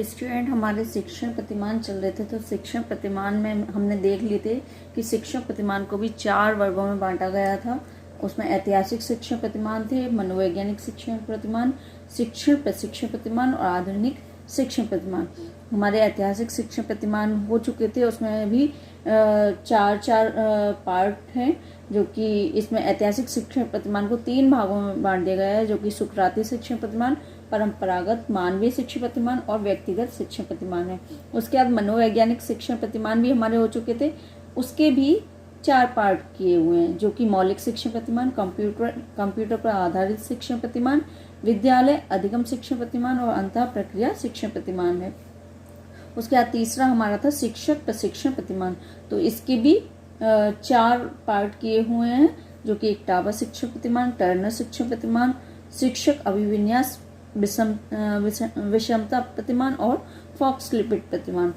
Student, हमारे शिक्षण प्रतिमान चल रहे थे, तो शिक्षण प्रतिमान में हमने देख लिए थे कि शिक्षण प्रतिमान को भी 4 वर्गों में बांटा गया था। उसमें ऐतिहासिक शिक्षण प्रतिमान थे, मनोवैज्ञानिक शिक्षण प्रतिमान, शिक्षण प्रशिक्षण प्रतिमान और आधुनिक शिक्षण प्रतिमान। हमारे ऐतिहासिक शिक्षण प्रतिमान हो चुके थे, उसमें भी 4 पार्ट हैं, जो कि इसमें ऐतिहासिक शिक्षण प्रतिमान को 3 भागों में बांट दिया गया है, जो कि सुकराती शिक्षण प्रतिमान, परंपरागत मानवीय शिक्षण प्रतिमान और व्यक्तिगत शिक्षण प्रतिमान है। उसके बाद मनोवैज्ञानिक शिक्षण प्रतिमान भी हमारे हो चुके थे, उसके भी 4 पार्ट किए हुए हैं, जो कि मौलिक शिक्षण प्रतिमान, कंप्यूटर पर आधारित शिक्षण प्रतिमान, विद्यालय अधिगम शिक्षण प्रतिमान और अंतः प्रक्रिया शिक्षण प्रतिमान है। उसके बाद तीसरा हमारा था शिक्षक प्रशिक्षण प्रतिमान, तो इसके भी 4 पार्ट किए हुए हैं, जो कि इक्टावा शिक्षण प्रतिमान, टर्नर शिक्षण प्रतिमान, शिक्षक अभिविन्यास विषमता प्रतिमान और फॉक्स लिपिड प्रतिमान।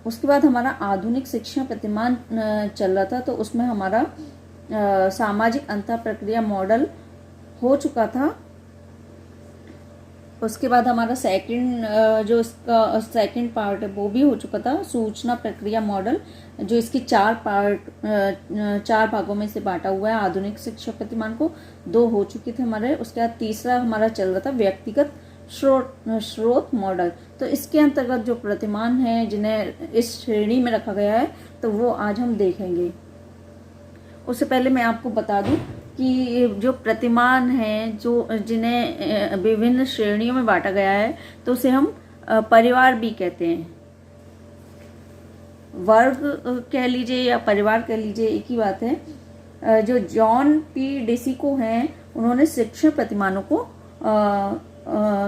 उसके बाद हमारा आधुनिक शिक्षण प्रतिमान चल रहा था, तो उसमें हमारा सामाजिक अंतः प्रक्रिया मॉडल हो चुका था। उसके बाद हमारा जो इसका सेकंड पार्ट है वो भी हो चुका था, सूचना प्रक्रिया मॉडल, जो इसकी 4 भागों में से बांटा हुआ है। आधुनिक शिक्षण प्रतिमान को 2 हो चुके थे हमारे। उसके बाद तीसरा हमारा चल रहा था व्यक्तिगत स्रोत मॉडल, तो इसके अंतर्गत जो प्रतिमान है जिन्हें इस श्रेणी में रखा गया है, तो वो आज हम देखेंगे। उससे पहले मैं आपको बता दूं कि जो प्रतिमान हैं जिन्हें विभिन्न श्रेणियों में बांटा गया है, तो उसे हम परिवार भी कहते हैं। वर्ग कह लीजिए या परिवार कह लीजिए, एक ही बात है। जो जॉन पी डेसिको हैं, उन्होंने शिक्षण प्रतिमानों को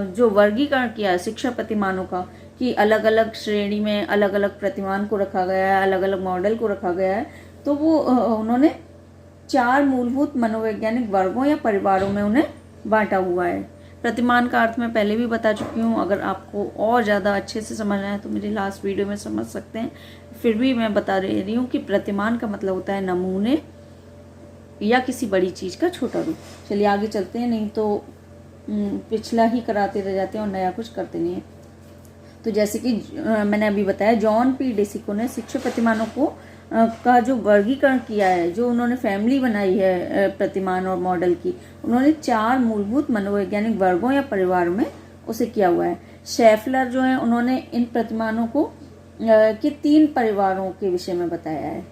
जो वर्गीकरण किया है शिक्षण प्रतिमानों का, कि अलग अलग श्रेणी में अलग अलग प्रतिमान को रखा गया है, अलग अलग मॉडल को रखा गया है, तो वो उन्होंने 4 मूलभूत मनोवैज्ञानिक वर्गों या परिवारों में उन्हें बांटा हुआ है। प्रतिमान का अर्थ मैं पहले भी बता चुकी हूँ, अगर आपको और ज़्यादा अच्छे से समझना है तो मेरी लास्ट वीडियो में समझ सकते हैं। फिर भी मैं बता रही हूँ कि प्रतिमान का मतलब होता है नमूने या किसी बड़ी चीज़ का छोटा रूप। चलिए आगे चलते हैं, नहीं तो पिछला ही कराते रह जाते हैं और नया कुछ करते नहीं है। तो जैसे कि मैंने अभी बताया, जॉन पी डेसिको ने शिक्षण प्रतिमानों को का जो वर्गीकरण किया है, जो उन्होंने फैमिली बनाई है प्रतिमान और मॉडल की, उन्होंने 4 मूलभूत मनोवैज्ञानिक वर्गों या परिवारों में उसे किया हुआ है। शेफलर जो है, उन्होंने इन प्रतिमानों को के 3 परिवारों के विषय में बताया है,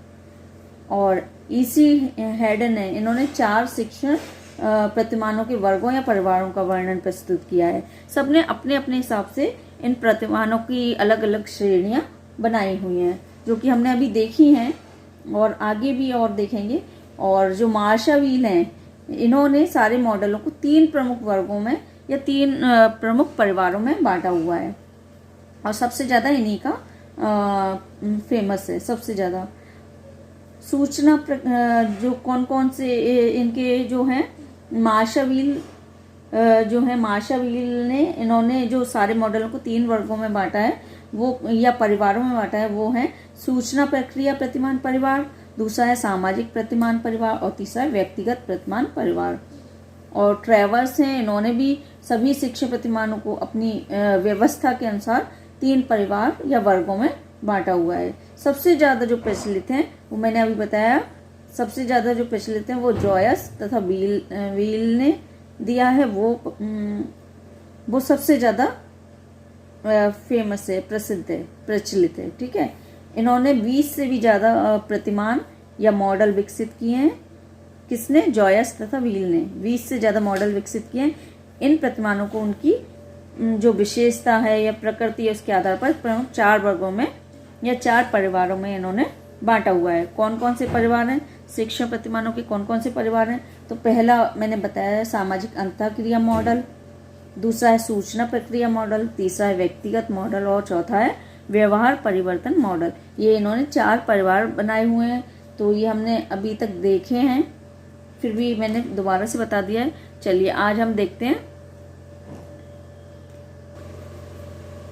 और ईसी हेडन ने इन्होंने 4 शिक्षण प्रतिमानों के वर्गों या परिवारों का वर्णन प्रस्तुत किया है। सबने अपने अपने हिसाब से इन प्रतिमानों की अलग अलग श्रेणियां बनाई हुई हैं, जो कि हमने अभी देखी हैं और आगे भी और देखेंगे। और जो मार्शा व्हील हैं, इन्होंने सारे मॉडलों को 3 प्रमुख वर्गों में या 3 प्रमुख परिवारों में बांटा हुआ है, और सबसे ज़्यादा इन्हीं का फेमस है। सबसे ज़्यादा सूचना जो कौन कौन से इनके जो हैं, मार्शा व्हील ने इन्होंने जो सारे मॉडलों को 3 वर्गों में बांटा है, वो या परिवारों में बांटा है, वो है सूचना प्रक्रिया प्रतिमान परिवार, दूसरा है सामाजिक प्रतिमान परिवार, और तीसरा है व्यक्तिगत प्रतिमान परिवार। और ट्रेवर्स हैं, इन्होंने भी सभी शिक्षण प्रतिमानों को अपनी व्यवस्था के अनुसार 3 परिवार या वर्गों में बांटा हुआ है। सबसे ज़्यादा जो प्रचलित हैं, वो मैंने अभी बताया, सबसे ज़्यादा जो प्रचलित हैं वो जॉयस तथा व्हील ने दिया है, वो सबसे ज़्यादा फेमस है, प्रसिद्ध है, प्रचलित है। ठीक है, इन्होंने 20 से भी ज़्यादा प्रतिमान या मॉडल विकसित किए हैं। किसने? जॉयस तथा व्हील ने 20 से ज़्यादा मॉडल विकसित किए हैं। इन प्रतिमानों को उनकी जो विशेषता है या प्रकृति है, उसके आधार पर प्रमुख 4 वर्गों में या 4 परिवारों में इन्होंने बांटा हुआ है। कौन कौन से परिवार हैं? शिक्षण प्रतिमानों के कौन कौन से परिवार हैं? तो पहला मैंने बताया है सामाजिक अंतःक्रिया मॉडल, दूसरा है सूचना प्रक्रिया मॉडल, तीसरा है व्यक्तिगत मॉडल, और चौथा है व्यवहार परिवर्तन मॉडल। ये इन्होंने 4 परिवार बनाए हुए हैं। तो ये हमने अभी तक देखे हैं, फिर भी मैंने दोबारा से बता दिया है। चलिए आज हम देखते हैं।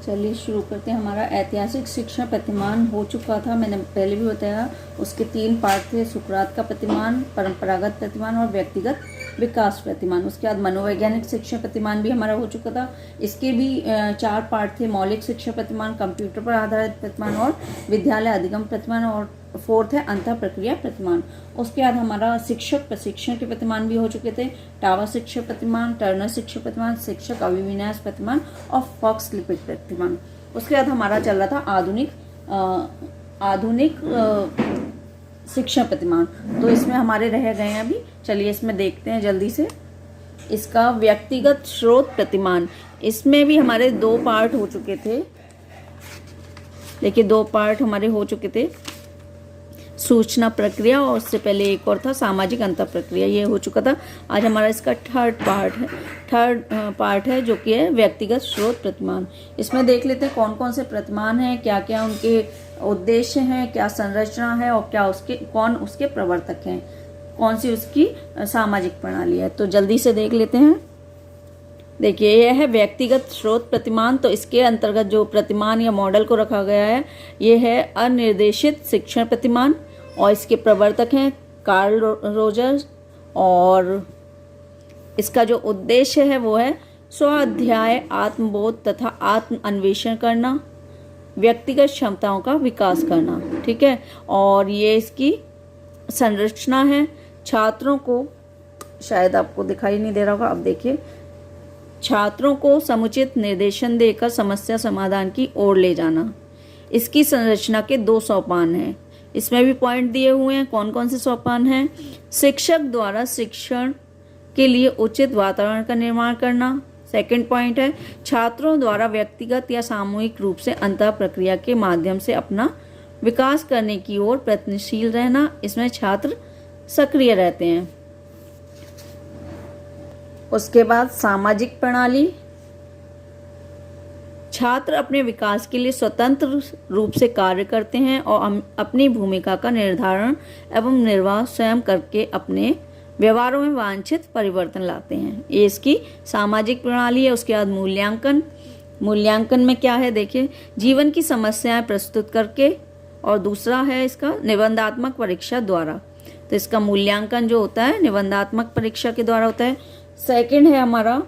चलिए शुरू करते हैं। हमारा ऐतिहासिक शिक्षण प्रतिमान हो चुका था, मैंने पहले भी बताया। उसके 3 पार्ट थे, सुकरात का प्रतिमान, परंपरागत प्रतिमान और व्यक्तिगत विकास प्रतिमान। उसके बाद मनोवैज्ञानिक शिक्षण प्रतिमान भी हमारा हो चुका था। इसके भी 4 पार्ट थे, मौलिक शिक्षण प्रतिमान, कंप्यूटर पर आधारित प्रतिमान और विद्यालय अधिगम प्रतिमान, और 4th है अंतः प्रक्रिया प्रतिमान। उसके बाद हमारा शिक्षक प्रशिक्षण के प्रतिमान भी हो चुके थे, टावर शिक्षण प्रतिमान, टर्नर शिक्षण प्रतिमान, शिक्षक अभिविन्यास प्रतिमान और फॉक्स लिपिड प्रतिमान। उसके बाद हमारा चल रहा था आधुनिक शिक्षण प्रतिमान। तो इसमें हमारे रह गए हैं अभी, चलिए इसमें देखते हैं जल्दी से। इसका व्यक्तिगत स्रोत प्रतिमान, इसमें भी हमारे 2 पार्ट हो चुके थे। देखिए 2 पार्ट हमारे हो चुके थे, सूचना प्रक्रिया और उससे पहले एक और था सामाजिक अंतर प्रक्रिया, ये हो चुका था। आज हमारा इसका थर्ड पार्ट है जो कि है व्यक्तिगत स्रोत प्रतिमान। इसमें देख लेते हैं कौन कौन से प्रतिमान हैं, क्या क्या उनके उद्देश्य हैं, क्या संरचना है और क्या कौन उसके प्रवर्तक हैं, कौन सी उसकी सामाजिक प्रणाली है। तो जल्दी से देख लेते हैं। देखिए यह है व्यक्तिगत स्रोत प्रतिमान। तो इसके अंतर्गत जो प्रतिमान या मॉडल को रखा गया है ये है अनिर्देशित शिक्षण प्रतिमान, और इसके प्रवर्तक हैं कार्ल रोजर्स, और इसका जो उद्देश्य है वो है स्वाध्याय, आत्मबोध तथा आत्म अन्वेषण करना, व्यक्तिगत क्षमताओं का विकास करना। ठीक है, और ये इसकी संरचना है। छात्रों को, शायद आपको दिखाई नहीं दे रहा होगा, अब देखिए, छात्रों को समुचित निर्देशन देकर समस्या समाधान की ओर ले जाना। इसकी संरचना के 2 सोपान हैं। इसमें भी पॉइंट दिए हुए हैं, कौन कौन से सोपान हैं। शिक्षक द्वारा शिक्षण के लिए उचित वातावरण का निर्माण करना, सेकंड पॉइंट है। छात्रों द्वारा व्यक्तिगत या सामूहिक रूप से अंतः प्रक्रिया के माध्यम से अपना विकास करने की ओर प्रयत्नशील रहना, इसमें छात्र सक्रिय रहते हैं। उसके बाद सामाजिक प्रणाली, छात्र अपने विकास के लिए स्वतंत्र रूप से कार्य करते हैं और अपनी भूमिका का निर्धारण एवं निर्वाह स्वयं करके अपने व्यवहारों में वांछित परिवर्तन लाते हैं। ये इसकी सामाजिक प्रणाली है। उसके बाद मूल्यांकन में क्या है देखिए, जीवन की समस्याएं प्रस्तुत करके, और दूसरा है इसका निबंधात्मक परीक्षा द्वारा। तो इसका मूल्यांकन जो होता है निबंधात्मक परीक्षा के द्वारा होता है। सेकंड है हमारा,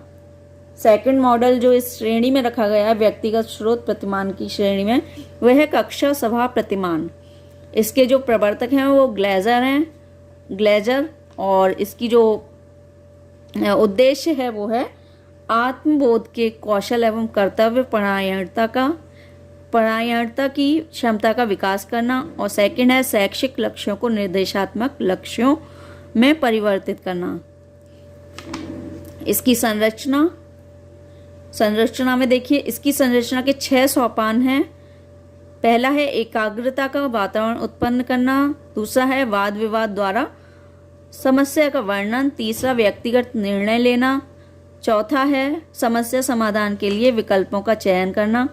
सेकंड मॉडल जो इस श्रेणी में रखा गया है व्यक्तिगत स्रोत प्रतिमान की श्रेणी में, वह है कक्षा सभा प्रतिमान। इसके जो प्रवर्तक हैं वो ग्लेजर, और इसकी जो उद्देश्य है वो है आत्मबोध के कौशल एवं कर्तव्य परायणता की क्षमता का विकास करना, और सेकंड है शैक्षिक लक्ष्यों को निर्देशात्मक लक्ष्यों में परिवर्तित करना। इसकी संरचना में देखिए, इसकी संरचना के 6 सोपान हैं। पहला है एकाग्रता का वातावरण उत्पन्न करना, दूसरा है वाद विवाद द्वारा समस्या का वर्णन, तीसरा व्यक्तिगत निर्णय लेना, चौथा है समस्या समाधान के लिए विकल्पों का चयन करना,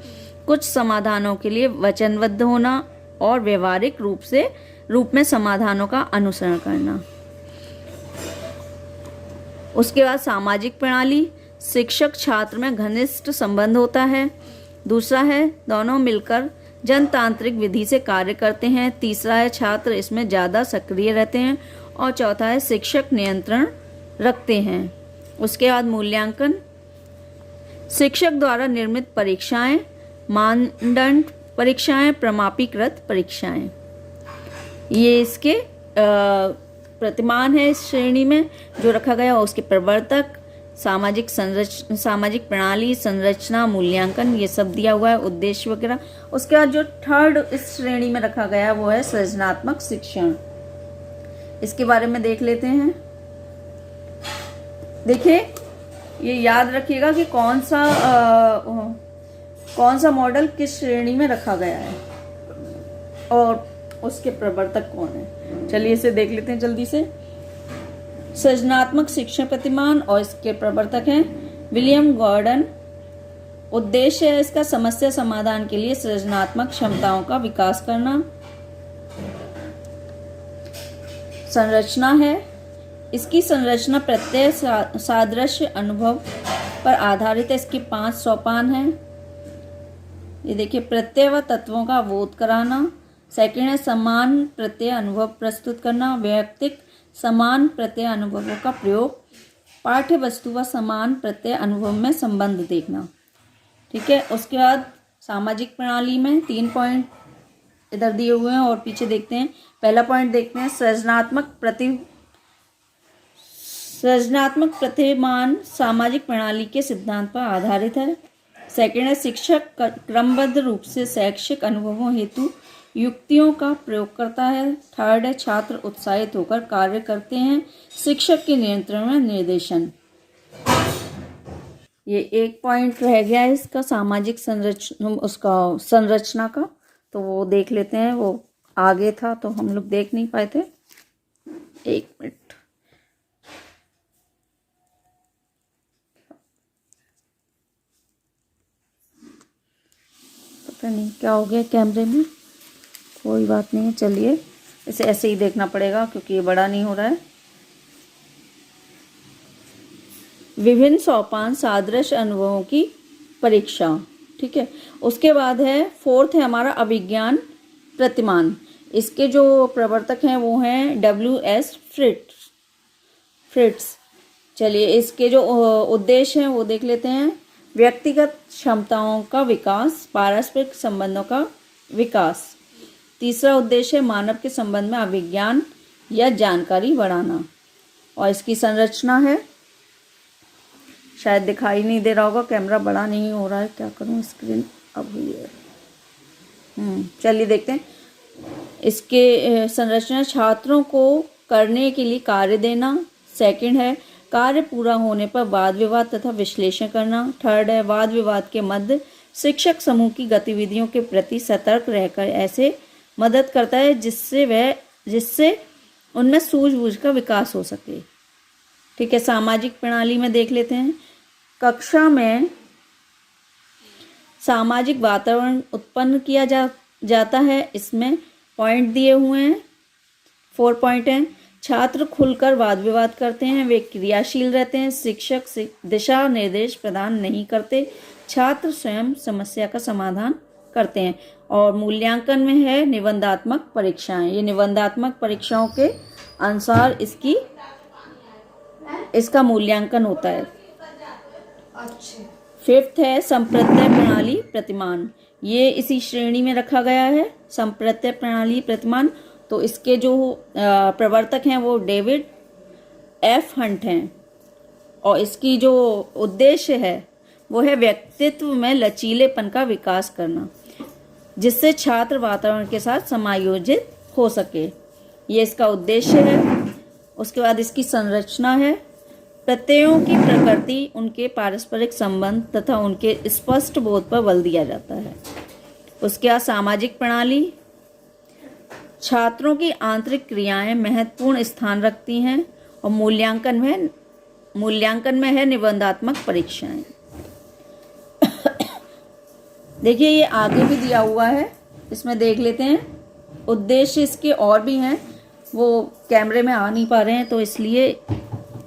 कुछ समाधानों के लिए वचनबद्ध होना और व्यवहारिक रूप में समाधानों का अनुसरण करना। उसके बाद सामाजिक प्रणाली, शिक्षक छात्र में घनिष्ठ संबंध होता है। दूसरा है दोनों मिलकर जनतांत्रिक विधि से कार्य करते हैं। तीसरा है छात्र इसमें ज़्यादा सक्रिय रहते हैं, और चौथा है शिक्षक नियंत्रण रखते हैं। उसके बाद मूल्यांकन, शिक्षक द्वारा निर्मित परीक्षाएं, मानदंड परीक्षाएं, प्रमाणीकृत परीक्षाएं, ये इसके प्रतिमान है इस श्रेणी में जो रखा गया। और उसके प्रवर्तक, सामाजिक प्रणाली, संरचना, मूल्यांकन, ये सब दिया हुआ है, उद्देश्य वगैरह। उसके बाद जो थर्ड इस श्रेणी में रखा गया है वो है सृजनात्मक शिक्षण। इसके बारे में देख लेते हैं। देखिए, ये याद रखिएगा कि कौन सा मॉडल किस श्रेणी में रखा गया है और उसके प्रवर्तक कौन है। चलिए इसे देख लेते हैं जल्दी से। सृजनात्मक शिक्षण प्रतिमान और इसके प्रवर्तक हैं विलियम गॉर्डन। उद्देश्य है इसका समस्या समाधान के लिए सृजनात्मक क्षमताओं का विकास करना। संरचना है, इसकी संरचना प्रत्यय सादृश्य अनुभव पर आधारित है। इसके 5 सोपान हैं। ये देखिए, प्रत्यय व तत्वों का बोध कराना। सेकंड है समान प्रत्यय अनुभव प्रस्तुत करना, वैयक्तिक समान प्रत्यय अनुभवों का प्रयोग पाठ्य वस्तु व समान प्रत्यय अनुभव में संबंध देखना। ठीक है, उसके बाद सामाजिक प्रणाली में 3 पॉइंट इधर दिए हुए हैं और पीछे देखते हैं। पहला पॉइंट देखते हैं, सृजनात्मक प्रतिमान सामाजिक प्रणाली के सिद्धांत पर आधारित है। सेकंड है, शिक्षक क्रमबद्ध रूप से शैक्षिक अनुभवों हेतु युक्तियों का प्रयोग करता है। थर्ड है, छात्र उत्साहित होकर कार्य करते हैं, शिक्षक के नियंत्रण में निर्देशन। ये एक पॉइंट रह गया है इसका सामाजिक संरचना का, तो वो देख लेते हैं। वो आगे था तो हम लोग देख नहीं पाए थे। एक मिनट, पता नहीं क्या हो गया कैमरे में, कोई बात नहीं है, चलिए इसे ऐसे ही देखना पड़ेगा क्योंकि ये बड़ा नहीं हो रहा है। विभिन्न सोपान सादृश्य अनुभवों की परीक्षा। ठीक है, उसके बाद है फोर्थ है हमारा अभिज्ञान प्रतिमान। इसके जो प्रवर्तक हैं वो हैं W.S. फ्रिट्स। चलिए इसके जो उद्देश्य हैं वो देख लेते हैं। व्यक्तिगत क्षमताओं का विकास, पारस्परिक संबंधों का विकास। तीसरा उद्देश्य है मानव के संबंध में अभिज्ञान या जानकारी बढ़ाना। और इसकी संरचना है, शायद दिखाई नहीं दे रहा होगा, कैमरा बड़ा नहीं हो रहा है, क्या करूं, स्क्रीन अब हुई है। चलिए देखते हैं। इसके संरचना, छात्रों को करने के लिए कार्य देना। सेकंड है कार्य पूरा होने पर वाद विवाद तथा विश्लेषण करना। थर्ड है वाद विवाद के मध्य शिक्षक समूह की गतिविधियों के प्रति सतर्क रहकर ऐसे मदद करता है जिससे उनमें सूझबूझ का विकास हो सके। ठीक है, सामाजिक प्रणाली में देख लेते हैं। कक्षा में सामाजिक वातावरण उत्पन्न किया जाता है। इसमें पॉइंट दिए हुए हैं, 4 पॉइंट हैं। छात्र खुलकर वाद विवाद करते हैं, वे क्रियाशील रहते हैं, शिक्षक दिशा निर्देश प्रदान नहीं करते, छात्र स्वयं समस्या का समाधान करते हैं। और मूल्यांकन में है निबंधात्मक परीक्षाएं। ये निबंधात्मक परीक्षाओं के अनुसार इसका मूल्यांकन होता है। फिफ्थ है संप्रत्यय प्रणाली प्रतिमान। ये इसी श्रेणी में रखा गया है, संप्रत्यय प्रणाली प्रतिमान। तो इसके जो प्रवर्तक हैं वो डेविड F. हंट हैं। और इसकी जो उद्देश्य है वो है व्यक्तित्व में लचीलेपन का विकास करना, जिससे छात्र वातावरण के साथ समायोजित हो सके। ये इसका उद्देश्य है। उसके बाद इसकी संरचना है। प्रत्ययों की प्रकृति, उनके पारस्परिक संबंध तथा उनके स्पष्ट बोध पर बल दिया जाता है। उसके बाद सामाजिक प्रणाली, छात्रों की आंतरिक क्रियाएं महत्वपूर्ण स्थान रखती हैं। और मूल्यांकन में है निबंधात्मक परीक्षाएं। देखिए ये आगे भी दिया हुआ है, इसमें देख लेते हैं। उद्देश्य इसके और भी हैं, वो कैमरे में आ नहीं पा रहे हैं तो इसलिए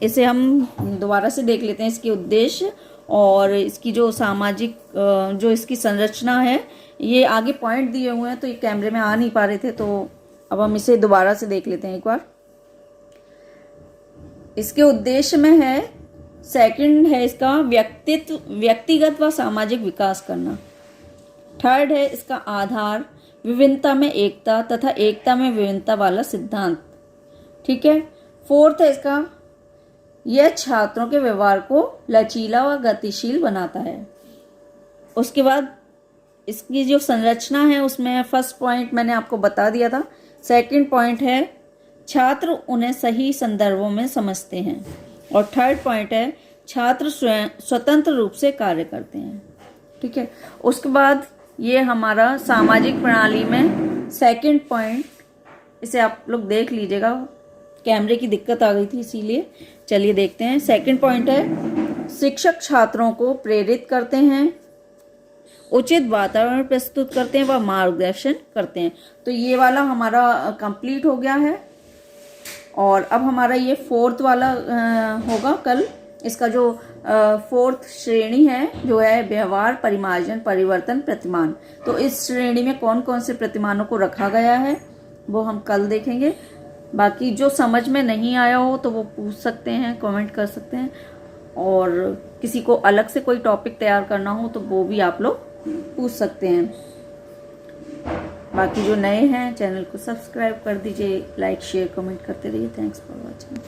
इसे हम दोबारा से देख लेते हैं। इसके उद्देश्य और इसकी जो सामाजिक जो इसकी संरचना है, ये आगे पॉइंट दिए हुए हैं तो ये कैमरे में आ नहीं पा रहे थे, तो अब हम इसे दोबारा से देख लेते हैं एक बार। इसके उद्देश्य में है, सेकंड है इसका व्यक्तिगत व सामाजिक विकास करना। थर्ड है इसका आधार विभिन्नता में एकता तथा एकता में विभिन्नता वाला सिद्धांत। ठीक है, फोर्थ है इसका, यह छात्रों के व्यवहार को लचीला व गतिशील बनाता है। उसके बाद इसकी जो संरचना है उसमें फर्स्ट पॉइंट मैंने आपको बता दिया था। सेकंड पॉइंट है छात्र उन्हें सही संदर्भों में समझते हैं। और थर्ड पॉइंट है छात्र स्वयं स्वतंत्र रूप से कार्य करते हैं। ठीक है, उसके बाद ये हमारा सामाजिक प्रणाली में सेकंड पॉइंट, इसे आप लोग देख लीजिएगा, कैमरे की दिक्कत आ गई थी इसीलिए। चलिए देखते हैं। सेकंड पॉइंट है शिक्षक छात्रों को प्रेरित करते हैं, उचित वातावरण प्रस्तुत करते हैं व मार्गदर्शन करते हैं। तो ये वाला हमारा कंप्लीट हो गया है। और अब हमारा ये फोर्थ वाला होगा कल। इसका जो फोर्थ श्रेणी है जो है व्यवहार, परिमार्जन, परिवर्तन, प्रतिमान। तो इस श्रेणी में कौन कौन से प्रतिमानों को रखा गया है वो हम कल देखेंगे। बाकी जो समझ में नहीं आया हो तो वो पूछ सकते हैं, कमेंट कर सकते हैं, और किसी को अलग से कोई टॉपिक तैयार करना हो तो वो भी आप लोग पूछ सकते हैं। बाकी जो नए हैं चैनल को सब्सक्राइब कर दीजिए, लाइक शेयर कमेंट करते रहिए। Thanks for watching.